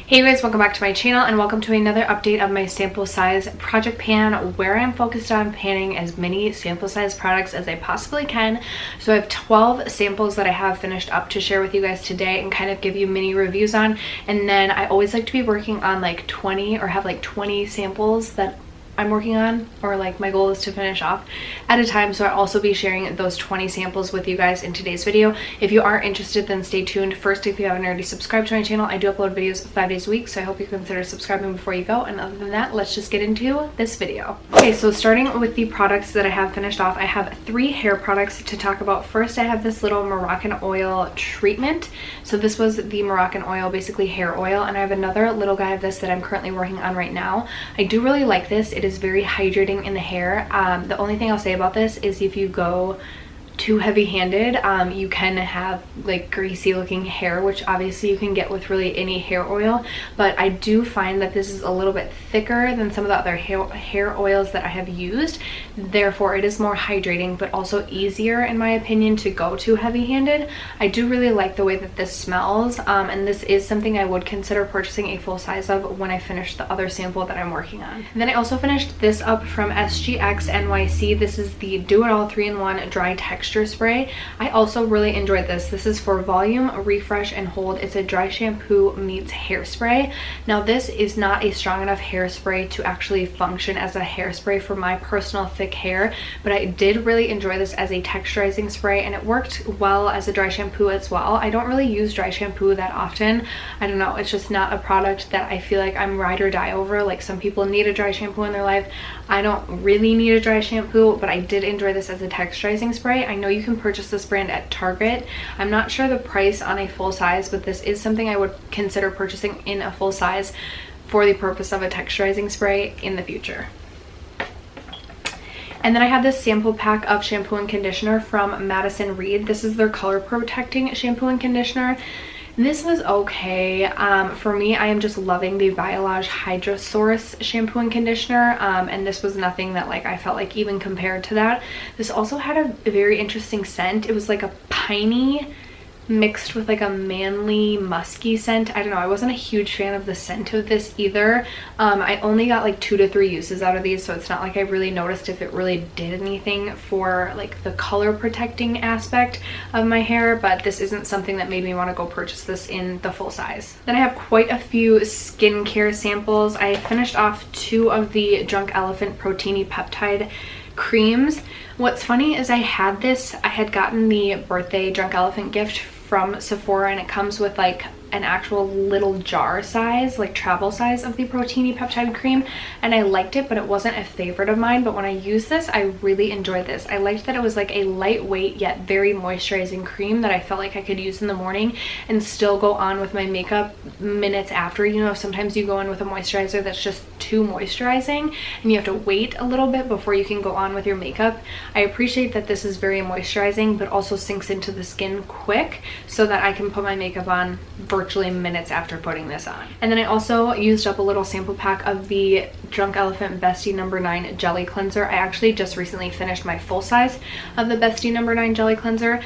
Hey you guys, welcome back to my channel and welcome to another update of my sample size project pan, where I'm focused on panning as many sample size products as I possibly can. So I have 12 samples that I have finished up to share with you guys today and kind of give you mini reviews on. And then I always like to be working on like 20 or have like 20 samples that I'm working on, or like my goal is to finish off at a time. So I'll also be sharing those 20 samples with you guys in today's video. If you are interested, then stay tuned. First, if you haven't already subscribed to my channel, I do upload videos 5 days a week, so I hope you consider subscribing before you go. And other than that, let's just get into this video. Okay, so starting with the products that I have finished off, I have 3 hair products to talk about. First, I have this little Moroccan oil treatment. So this was the Moroccan oil, basically hair oil, and I have another little guy of this that I'm currently working on right now. I do really like this. It is very hydrating in the hair. The only thing I'll say about this is if you go too heavy-handed, you can have like greasy looking hair, which obviously you can get with really any hair oil, but I do find that this is a little bit thicker than some of the other hair oils that I have used. Therefore it is more hydrating, but also easier in my opinion to go too heavy-handed. I do really like the way that this smells, and this is something I would consider purchasing a full size of when I finish the other sample that I'm working on. And then I also finished this up from SGX NYC. This is the Do It All 3-in-1 Dry Texture spray. I also really enjoyed this. This is for volume, refresh, and hold. It's a dry shampoo meets hairspray. Now this is not a strong enough hairspray to actually function as a hairspray for my personal thick hair, but I did really enjoy this as a texturizing spray, and it worked well as a dry shampoo as well. I don't really use dry shampoo that often. I don't know, it's just not a product that I feel like I'm ride or die over. Like some people need a dry shampoo in their life. I don't really need a dry shampoo, but I did enjoy this as a texturizing spray. I know you can purchase this brand at Target. I'm not sure the price on a full size, but this is something I would consider purchasing in a full size for the purpose of a texturizing spray in the future. And then I have this sample pack of shampoo and conditioner from Madison Reed. This is their color protecting shampoo and conditioner. This was okay. For me, I am just loving the Biolage Hydra Source shampoo and conditioner, and this was nothing that like I felt like even compared to that. This also had a very interesting scent. It was like a piney mixed with like a manly musky scent. I don't know, I wasn't a huge fan of the scent of this either. I only got like 2 to 3 uses out of these, so it's not like I really noticed if it really did anything for like the color protecting aspect of my hair, but this isn't something that made me want to go purchase this in the full size. Then I have quite a few skincare samples. I finished off 2 of the Drunk Elephant Proteini Peptide creams. What's funny is I had gotten the birthday Drunk Elephant gift from Sephora, and it comes with like an actual little jar size, like travel size of the Proteini Peptide cream, and I liked it, but it wasn't a favorite of mine. But when I used this, I really enjoyed this. I liked that it was like a lightweight yet very moisturizing cream that I felt like I could use in the morning and still go on with my makeup minutes after. You know, sometimes you go in with a moisturizer that's just too moisturizing and you have to wait a little bit before you can go on with your makeup. I appreciate that this is very moisturizing but also sinks into the skin quick, so that I can put my makeup on virtually minutes after putting this on. And then I also used up a little sample pack of the Drunk Elephant Bestie No. 9 Jelly Cleanser. I actually just recently finished my full size of the Bestie No. 9 Jelly Cleanser.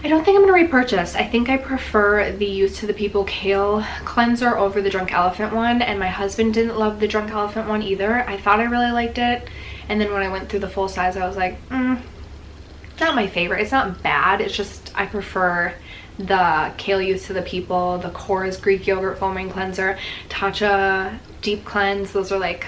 I don't think I'm going to repurchase. I think I prefer the Youth to the People Kale Cleanser over the Drunk Elephant one, and my husband didn't love the Drunk Elephant one either. I thought I really liked it, and then when I went through the full size I was like, it's not my favorite. It's not bad, it's just I prefer the Kale Youth to the People, the Core's Greek Yogurt Foaming Cleanser, Tatcha Deep Cleanse. Those are like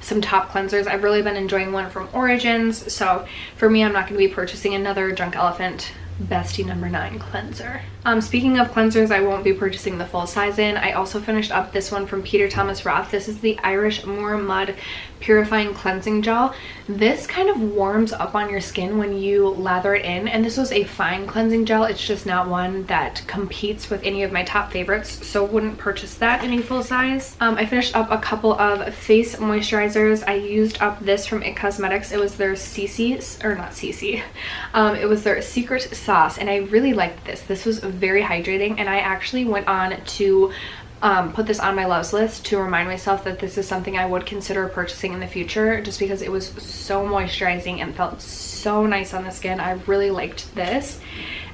some top cleansers. I've really been enjoying one from Origins, so for me, I'm not going to be purchasing another Drunk Elephant Bestie No. 9 cleanser. Speaking of cleansers, I won't be purchasing the full size in. I also finished up this one from Peter Thomas Roth. This is the Irish Moor Mud Purifying Cleansing Gel. This kind of warms up on your skin when you lather it in, and this was a fine cleansing gel. It's just not one that competes with any of my top favorites, so wouldn't purchase that in a full size. I finished up a couple of face moisturizers. I used up this from IT Cosmetics. It was their it was their Secret Sauce, and I really liked this. This was very hydrating, and I actually went on to put this on my loves list to remind myself that this is something I would consider purchasing in the future, just because it was so moisturizing and felt so nice on the skin. I really liked this.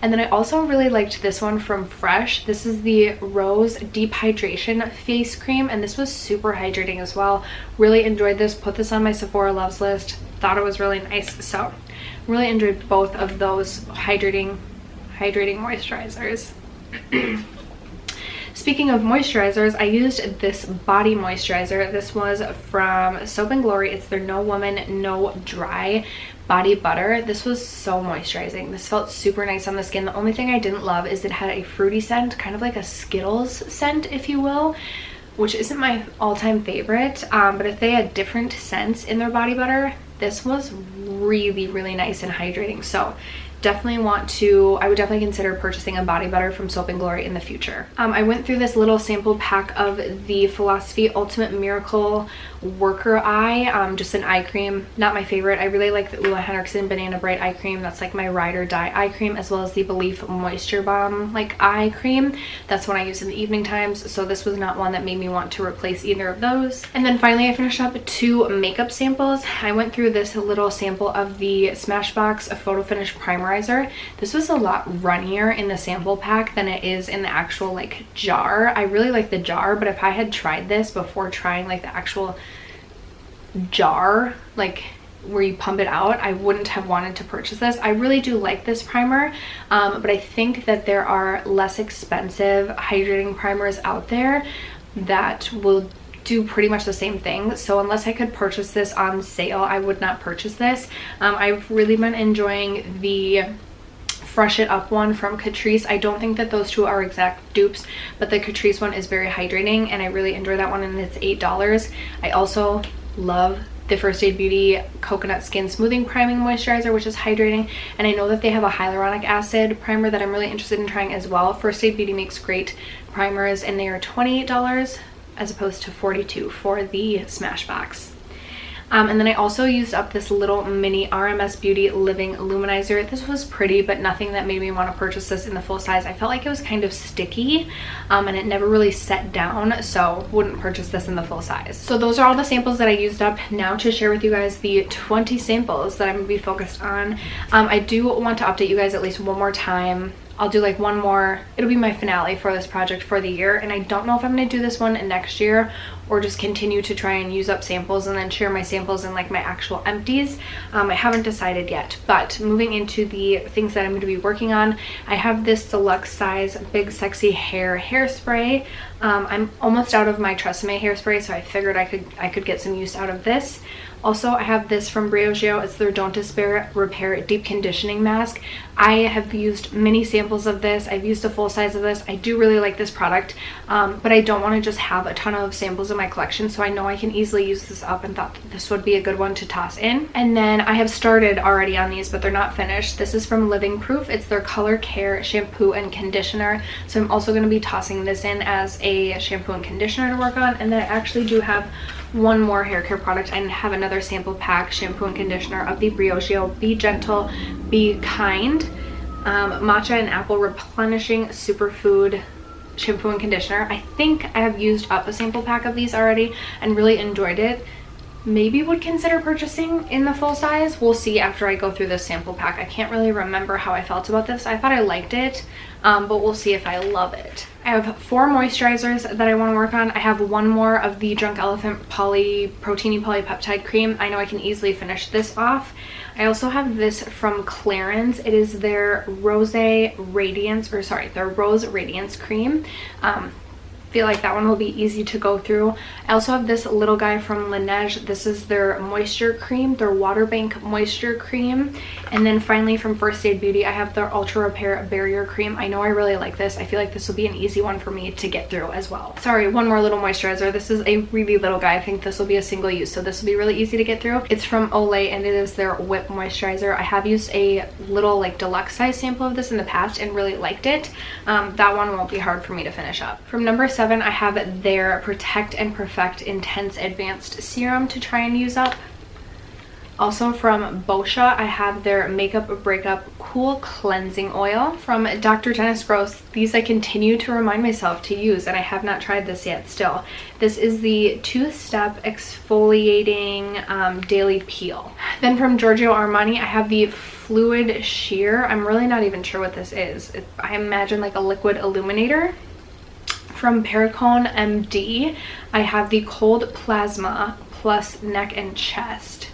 And then I also really liked this one from Fresh. This is the Rose Deep Hydration Face Cream, and this was super hydrating as well. Really enjoyed this. Put this on my Sephora loves list. Thought it was really nice. So really enjoyed both of those hydrating moisturizers. Speaking of moisturizers, I used this body moisturizer. This was from Soap & Glory. It's their No Woman, No Dry body butter. This was so moisturizing. This felt super nice on the skin. The only thing I didn't love is it had a fruity scent, kind of like a Skittles scent, if you will, which isn't my all-time favorite. But if they had different scents in their body butter, this was really, really nice and hydrating. So definitely I would definitely consider purchasing a body butter from Soap & Glory in the future. I went through this little sample pack of the Philosophy Ultimate Miracle Worker Eye, just an eye cream. Not my favorite. I really like the Ula Henriksen Banana Bright eye cream. That's like my ride or die eye cream, as well as the Belief Moisture Balm like eye cream. That's one I use in the evening times, so this was not one that made me want to replace either of those. And then finally I finished up 2 makeup samples. I went through this little sample of the Smashbox Photo Finish Primer. This was a lot runnier in the sample pack than it is in the actual like jar. I really like the jar, but if I had tried this before trying like the actual jar, like where you pump it out, I wouldn't have wanted to purchase this. I really do like this primer, but I think that there are less expensive hydrating primers out there that will do pretty much the same thing. So unless I could purchase this on sale, I would not purchase this. I've really been enjoying the Fresh It Up one from Catrice. I don't think that those two are exact dupes, but the Catrice one is very hydrating and I really enjoy that one, and it's $8. I also love the First Aid Beauty Coconut Skin Smoothing Priming Moisturizer, which is hydrating, and I know that they have a hyaluronic acid primer that I'm really interested in trying as well. First Aid Beauty makes great primers and they are $28 as opposed to $42 for the Smashbox. And then I also used up this little mini RMS Beauty Living Luminizer. This was pretty, but nothing that made me want to purchase this in the full size. I felt like it was kind of sticky and it never really set down, so wouldn't purchase this in the full size. So those are all the samples that I used up. Now to share with you guys the 20 samples that I'm going to be focused on. I do want to update you guys at least one more time. I'll do like one more, it'll be my finale for this project for the year, and I don't know if I'm going to do this one next year or just continue to try and use up samples and then share my samples and like my actual empties. I haven't decided yet, but moving into the things that I'm going to be working on, I have this deluxe size Big Sexy Hair hairspray. I'm almost out of my Tresemme hairspray, so I figured I could get some use out of this. Also, I have this from Briogeo. It's their Don't Despair Repair Deep Conditioning Mask. I have used many samples of this. I've used a full size of this. I do really like this product, but I don't want to just have a ton of samples in my collection, so I know I can easily use this up and thought that this would be a good one to toss in. And then I have started already on these, but they're not finished. This is from Living Proof. It's their Color Care Shampoo and Conditioner. So I'm also going to be tossing this in as a shampoo and conditioner to work on. And then I actually do have one more hair care product. I have another sample pack shampoo and conditioner of the Briogeo Be Gentle, Be Kind Matcha and Apple Replenishing Superfood shampoo and conditioner. I think I have used up a sample pack of these already and really enjoyed it. Maybe would consider purchasing in the full size. We'll see after I go through this sample pack. I can't really remember how I felt about this. I thought I liked it, but we'll see if I love it. I have 4 moisturizers that I want to work on. I have one more of the Drunk Elephant Proteiny Polypeptide Cream. I know I can easily finish this off. I also have this from Clarins. It is their Rose Radiance Cream. Feel like that one will be easy to go through. I also have this little guy from Laneige. This is their moisture cream, their Water Bank moisture cream. And then finally from First Aid Beauty, I have their Ultra Repair Barrier Cream. I know I really like this. I feel like this will be an easy one for me to get through as well. Sorry, one more little moisturizer. This is a really little guy. I think this will be a single use, so this will be really easy to get through. It's from Olay and it is their Whip Moisturizer. I have used a little like deluxe size sample of this in the past and really liked it. That one won't be hard for me to finish up. From number 7, I have their Protect and Perfect Intense Advanced Serum to try and use up. Also from Boscia, I have their Makeup Breakup Cool Cleansing Oil from Dr. Dennis Gross. These I continue to remind myself to use, and I have not tried this yet still. This is the 2-step exfoliating daily peel. Then from Giorgio Armani, I have the Fluid Sheer. I'm really not even sure what this is. I imagine like a liquid illuminator. From Perricone MD, I have the Cold Plasma Plus Neck and Chest.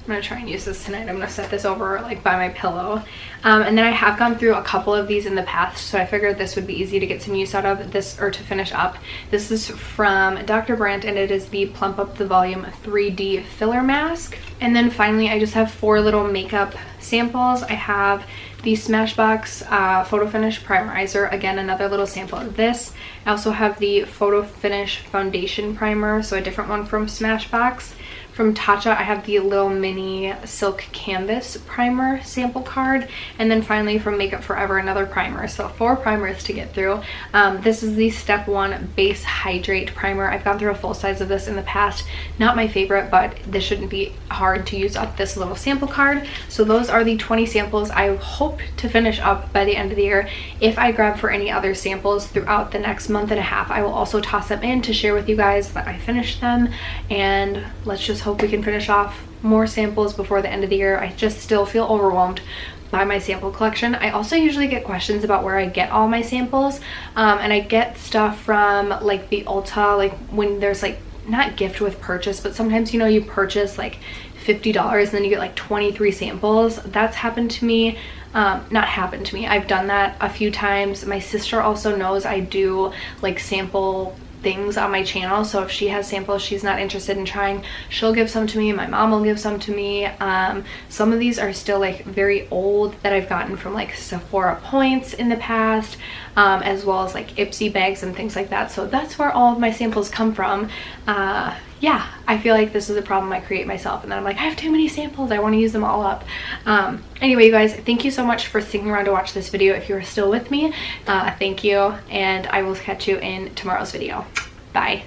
I'm gonna try and use this tonight. I'm gonna set this over like by my pillow. And then I have gone through a couple of these in the past, so I figured this would be easy to get some use out of this, or to finish up. This is from Dr. Brandt, and it is the Plump Up the Volume 3D Filler Mask. And then finally, I just have 4 little makeup samples. I have the Smashbox Photo Finish Primerizer, again another little sample of this. I also have the Photo Finish Foundation Primer, so a different one from Smashbox. From Tatcha, I have the little mini Silk Canvas Primer sample card. And then finally from Makeup Forever, another primer. So 4 primers to get through. This is the Step 1 Base Hydrate Primer. I've gone through a full size of this in the past. Not my favorite, but this shouldn't be hard to use up this little sample card. So those are the 20 samples I hope to finish up by the end of the year. If I grab for any other samples throughout the next month and a half, I will also toss them in to share with you guys that I finished them. And let's just hope we can finish off more samples before the end of the year. I just still feel overwhelmed by my sample collection. I also usually get questions about where I get all my samples, and I get stuff from like the Ulta, like when there's like not gift with purchase, but sometimes, you know, you purchase like $50 and then you get like 23 samples. That's happened to me. Not happened to me, I've done that a few times. My sister also knows I do like sample things on my channel, so if she has samples she's not interested in trying, she'll give some to me. My mom will give some to me. Some of these are still like very old that I've gotten from like Sephora points in the past, as well as like Ipsy bags and things like that. So that's where all of my samples come from. Yeah, I feel like this is a problem I create myself, and then I'm like, I have too many samples, I want to use them all up. Anyway, you guys, thank you so much for sticking around to watch this video. If you're still with me, thank you, and I will catch you in tomorrow's video. Bye.